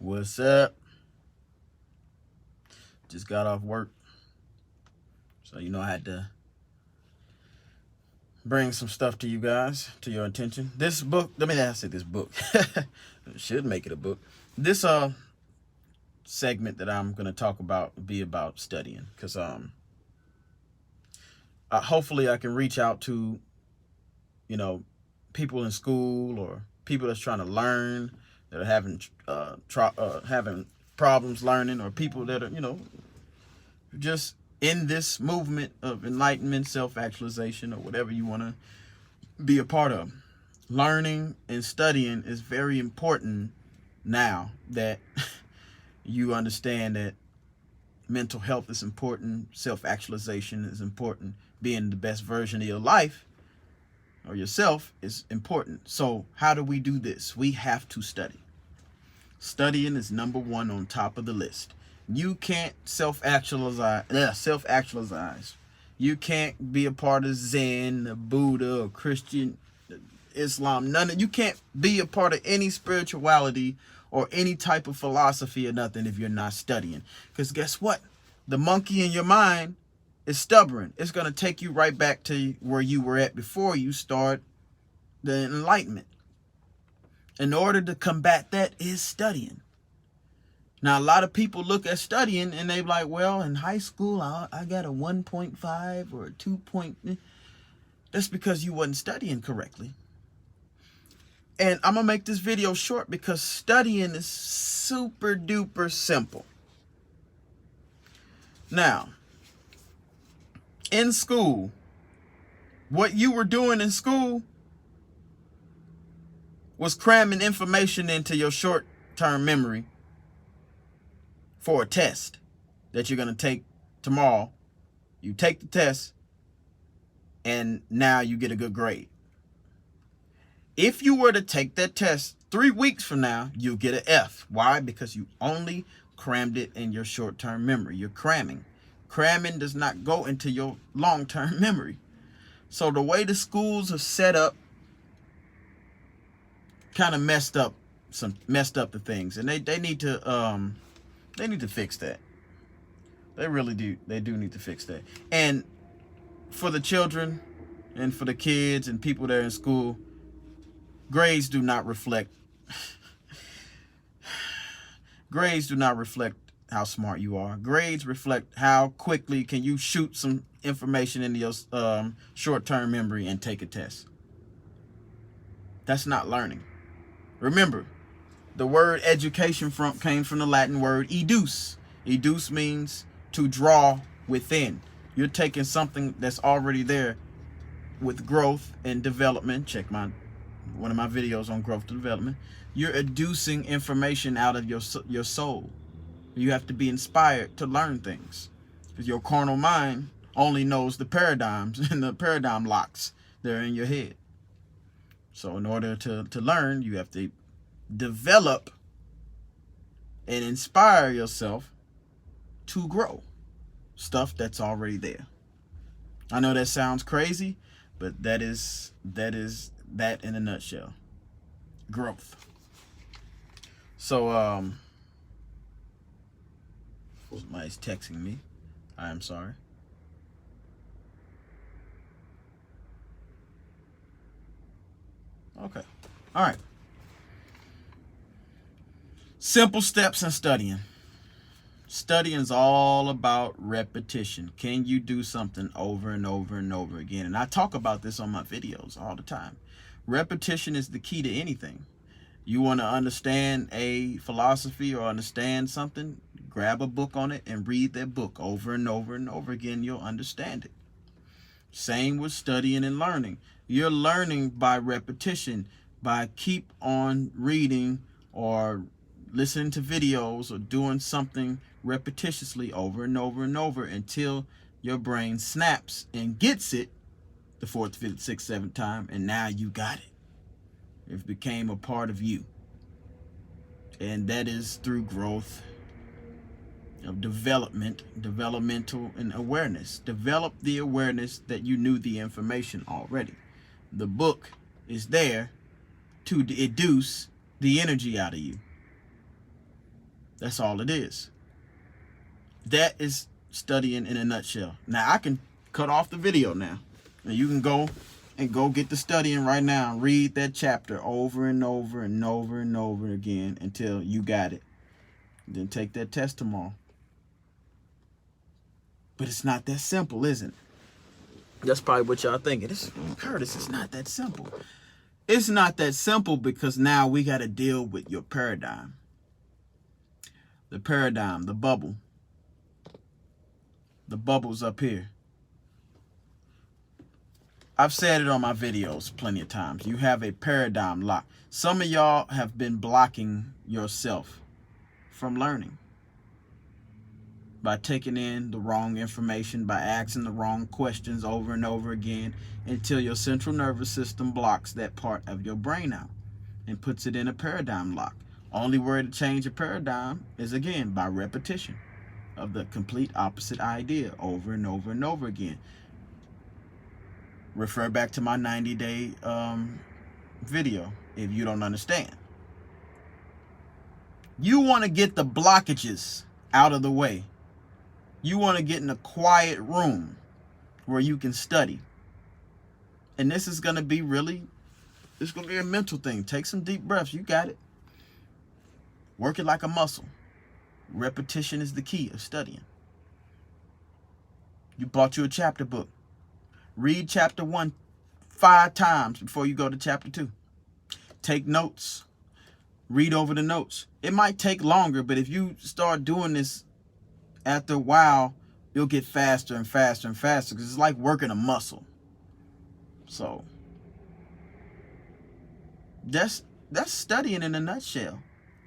What's up? Just got off work. So, I had to bring some stuff to you guys, to your attention. This book, I say this book. Should make it a book. This segment that I'm going to talk about be about studying. Because hopefully I can reach out to, you know, people in school or people that's trying to learn, that are having problems learning, or people that are, just in this movement of enlightenment, self-actualization, or whatever you want to be a part of. Learning and studying is very important now that you understand that mental health is important, self-actualization is important, being the best version of your life or yourself is important. So how do we do this? We have to study. Studying is number one on top of the list. You can't self-actualize. You can't be a part of Zen, Buddha, or Christian, Islam. You can't be a part of any spirituality or any type of philosophy or nothing if you're not studying. Because guess what? The monkey in your mind is stubborn. It's going to take you right back to where you were at before you start the enlightenment. In order to combat that is studying. Now, a lot of people look at studying and they're like, well, in high school, I got a 1.5 or a 2 point. That's because you wasn't studying correctly. And I'm going to make this video short because studying is super duper simple. Now, in school, what you were doing in school was cramming information into your short-term memory for a test that you're going to take tomorrow. You take the test, and now you get a good grade. If you were to take that test 3 weeks from now, you'll get an F. Why? Because you only crammed it in your short-term memory. You're cramming. Cramming does not go into your long-term memory. So the way the schools are set up kind of messed up the things, and they need to fix that. They really do. They do need to fix that. And for the children and for the kids and people that are in school, grades do not reflect how smart you are. Grades reflect how quickly can you shoot some information into your short-term memory and take a test. That's not learning. Remember, the word education came from the Latin word educe. Educe means to draw within. You're taking something that's already there with growth and development. Check one of my videos on growth and development. You're educing information out of your soul. You have to be inspired to learn things, because your carnal mind only knows the paradigms and the paradigm locks that are in your head. So in order to learn, you have to develop and inspire yourself to grow stuff that's already there. I know that sounds crazy, but that is that in a nutshell. Growth. So somebody's texting me. I am sorry. Okay. All right. Simple steps in studying. Studying is all about repetition. Can you do something over and over and over again? And I talk about this on my videos all the time. Repetition is the key to anything. You want to understand a philosophy or understand something, grab a book on it and read that book over and over and over again. You'll understand it. Same with studying and learning. You're learning by repetition, by keep on reading or listening to videos or doing something repetitiously over and over and over until your brain snaps and gets it the 4th, 5th, 6th, 7th time, and now you got it. It became a part of you. And that is through growth of developmental and awareness. Develop the awareness that you knew the information already. The book is there to educe the energy out of you. That's all it is. That is studying in a nutshell. Now I can cut off the video now, and you can go get the studying right now. Read that chapter over and over and over and over again until you got it. Then take that test tomorrow. But it's not that simple, is it? That's probably what y'all thinking. Curtis, it's not that simple. It's not that simple because now we got to deal with your paradigm. The paradigm, the bubble. The bubble's up here. I've said it on my videos plenty of times. You have a paradigm lock. Some of y'all have been blocking yourself from learning by taking in the wrong information, by asking the wrong questions over and over again until your central nervous system blocks that part of your brain out and puts it in a paradigm lock. Only way to change a paradigm is, again, by repetition of the complete opposite idea over and over and over again. Refer back to my 90-day video if you don't understand. You want to get the blockages out of the way. You want to get in a quiet room where you can study. And this is going to be it's going to be a mental thing. Take some deep breaths. You got it. Work it like a muscle. Repetition is the key of studying. You bought you a chapter book. Read chapter 1 5 times before you go to chapter 2. Take notes. Read over the notes. It might take longer, but if you start doing this, after a while, you'll get faster and faster and faster because it's like working a muscle. So that's studying in a nutshell.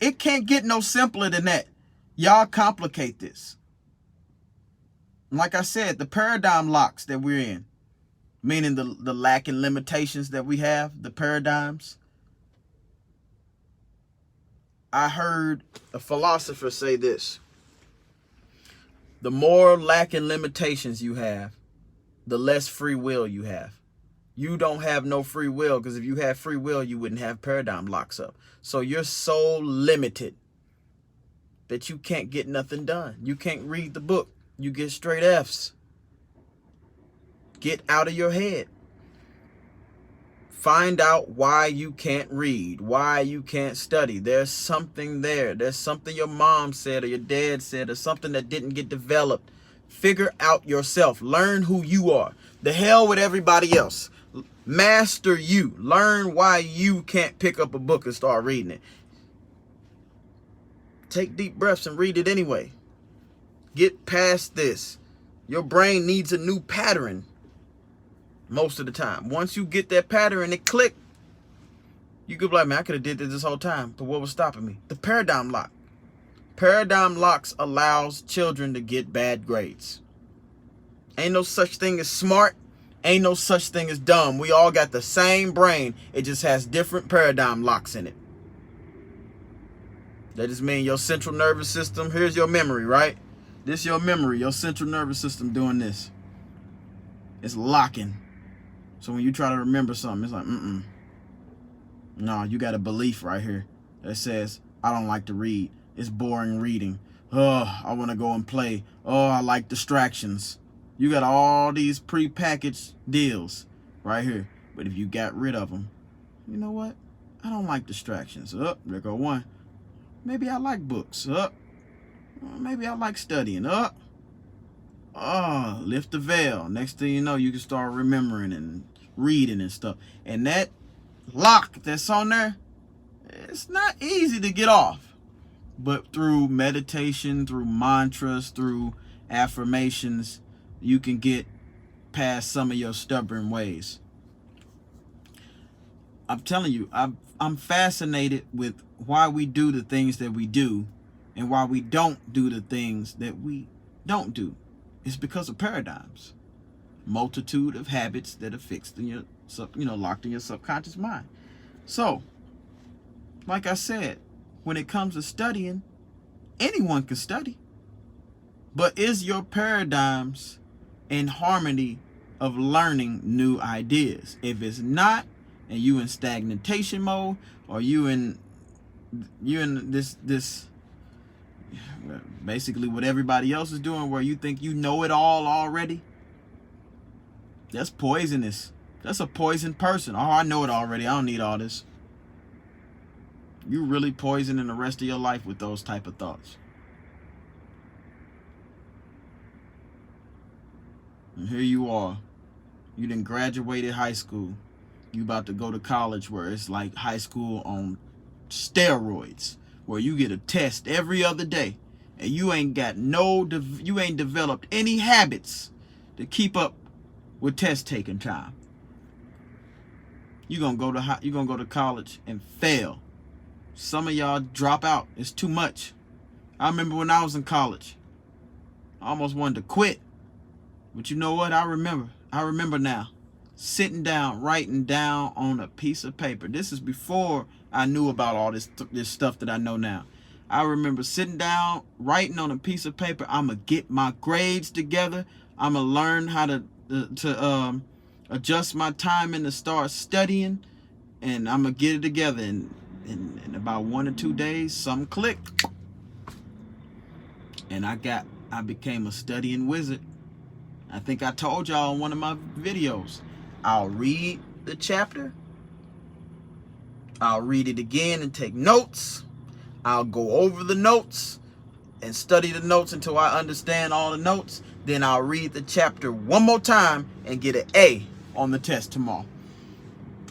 It can't get no simpler than that. Y'all complicate this. Like I said, the paradigm locks that we're in, meaning the lack and limitations that we have, the paradigms. I heard a philosopher say this: the more lack and limitations you have, the less free will you have. You don't have no free will, because if you had free will, you wouldn't have paradigm locks up. So you're so limited that you can't get nothing done. You can't read the book. You get straight F's. Get out of your head. Find out why you can't read, why you can't study. There's something there. There's something your mom said or your dad said or something that didn't get developed. Figure out yourself. Learn who you are. The hell with everybody else. Master you. Learn why you can't pick up a book and start reading it. Take deep breaths and read it anyway. Get past this. Your brain needs a new pattern most of the time. Once you get that pattern, it click. You could be like, man, I could have did this whole time, but what was stopping me? The paradigm lock. Paradigm locks allows children to get bad grades. Ain't no such thing as smart. Ain't no such thing as dumb. We all got the same brain. It just has different paradigm locks in it. That just means your central nervous system, here's your memory, right? This your memory, your central nervous system doing this. It's locking. So when you try to remember something, it's like, no, you got a belief right here that says, I don't like to read. It's boring reading. Oh, I want to go and play. Oh, I like distractions. You got all these pre-packaged deals right here. But if you got rid of them, you know what? I don't like distractions. Oh, there go one. Maybe I like books. Oh, maybe I like studying. Oh, lift the veil. Next thing you know, you can start remembering and reading and stuff. And that lock that's on there, it's not easy to get off. But through meditation, through mantras, through affirmations, you can get past some of your stubborn ways. I'm telling you, I'm fascinated with why we do the things that we do and why we don't do the things that we don't do. It's because of paradigms. Multitude of habits that are fixed in your, locked in your subconscious mind. So, like I said, when it comes to studying, anyone can study. But is your paradigms in harmony of learning new ideas? If it's not, and you in stagnation mode, or you in this basically what everybody else is doing, where you think you know it all already. That's poisonous. That's a poisoned person. Oh, I know it already. I don't need all this. You really poisoning the rest of your life with those type of thoughts. And here you are. You done graduated high school. You about to go to college, where it's like high school on steroids, where you get a test every other day, and you ain't developed any habits to keep up with test taking time. You're gonna go to college and fail. Some of y'all drop out. It's too much. I remember when I was in college, I almost wanted to quit. But you know what? I remember now. Sitting down, writing down on a piece of paper. This is before I knew about all this stuff that I know now. I remember sitting down, writing on a piece of paper. I'm going to get my grades together. I'm going to learn how to adjust my time and to start studying. And I'm going to get it together. And in about 1 or 2 days, something clicked. And I became a studying wizard. I think I told y'all in one of my videos. I'll read the chapter. I'll read it again and take notes. I'll go over the notes and study the notes until I understand all the notes. Then I'll read the chapter one more time and get an A on the test tomorrow.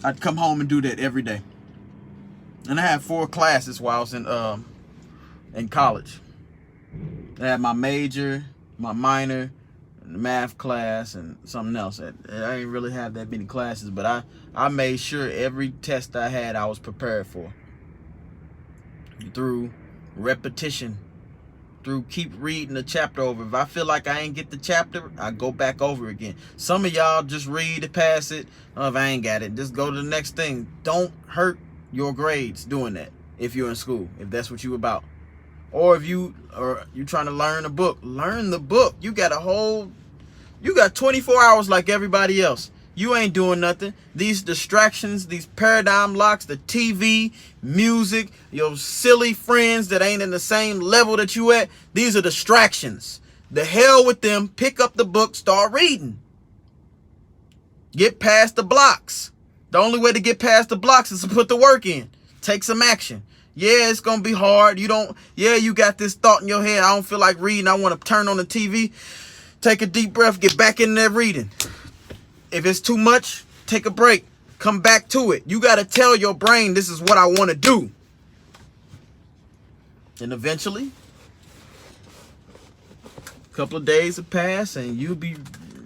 I'd come home and do that every day. And I had 4 classes while I was in college. I had my major, my minor, math class, and something else. I didn't really have that many classes, but I made sure every test I had I was prepared for. Through repetition, through keep reading the chapter over. If I feel like I ain't get the chapter, I go back over again. Some of y'all just read it, pass it. Oh, if I ain't got it, just go to the next thing. Don't hurt your grades doing that if you're in school, if that's what you about. Or if you trying to learn a book, learn the book. You got 24 hours like everybody else. You ain't doing nothing. These distractions, these paradigm locks, the TV, music, your silly friends that ain't in the same level that you at, these are distractions. The hell with them. Pick up the book, start reading. Get past the blocks. The only way to get past the blocks is to put the work in. Take some action. Yeah, it's going to be hard. You got this thought in your head. I don't feel like reading. I want to turn on the TV. Take a deep breath. Get back in there reading. If it's too much, take a break. Come back to it. You got to tell your brain, this is what I want to do. And eventually, a couple of days will pass and you'll be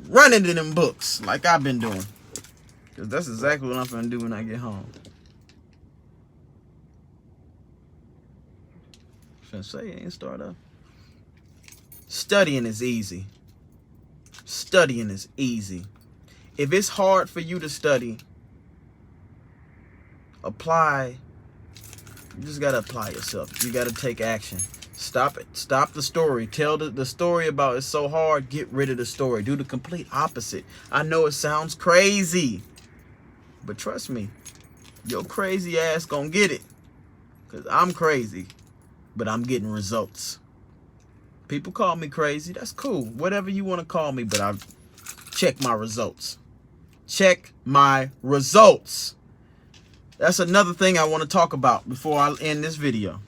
running to them books like I've been doing. Because that's exactly what I'm going to do when I get home. Say it ain't start up. Studying is easy. Studying is easy. If it's hard for you to study, apply. You just gotta apply yourself. You gotta take action. Stop it. Stop the story. Tell the story about it's so hard. Get rid of the story. Do the complete opposite. I know it sounds crazy, but trust me, your crazy ass gonna get it. Cause I'm crazy. But I'm getting results. People call me crazy. That's cool. Whatever you want to call me, but I check my results. Check my results. That's another thing I want to talk about before I end this video.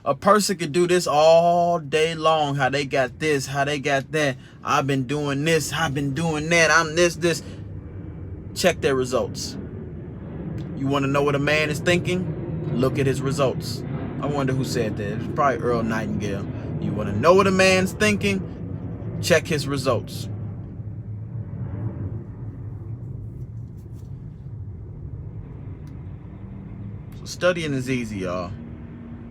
A person could do this all day long. How they got this, how they got that. I've been doing this, I've been doing that. I'm this. Check their results. You want to know what a man is thinking? Look at his results. I wonder who said that. It was probably Earl Nightingale. You want to know what a man's thinking? Check his results. So studying is easy, y'all.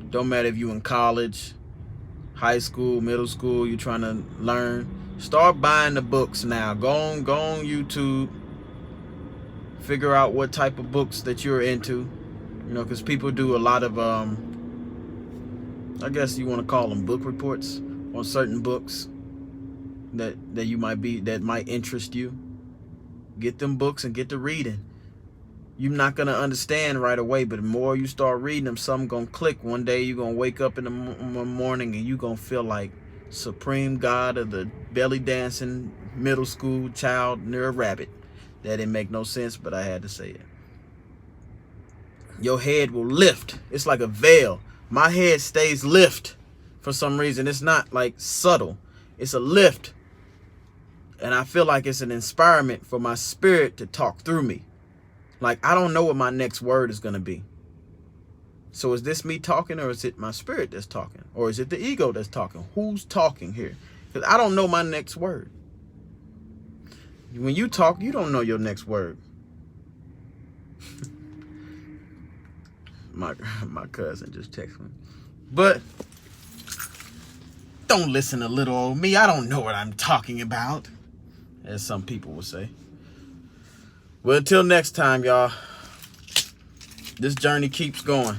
Don't matter if you in college, high school, middle school, you're trying to learn. Start buying the books now. Go on YouTube. Figure out what type of books that you're into. You know, because people do a lot of I guess you want to call them book reports on certain books that might interest you. Get them books and get to reading. You're not going to understand right away, but the more you start reading them, something going to click. One day you're going to wake up in the morning and you're going to feel like supreme God of the belly dancing middle school child near a rabbit. That didn't make no sense, but I had to say it. Your head will lift. It's like a veil. My head stays lift for some reason. It's not like subtle. It's a lift. And I feel like it's an inspirement for my spirit to talk through me. Like, I don't know what my next word is going to be. So is this me talking, or is it my spirit that's talking? Or is it the ego that's talking? Who's talking here? Because I don't know my next word. When you talk, you don't know your next word. My cousin just texted me. But don't listen to little old me. I don't know what I'm talking about, as some people would say. Well, until next time, y'all, this journey keeps going.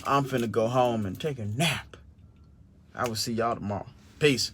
I'm finna go home and take a nap. I will see y'all tomorrow. Peace.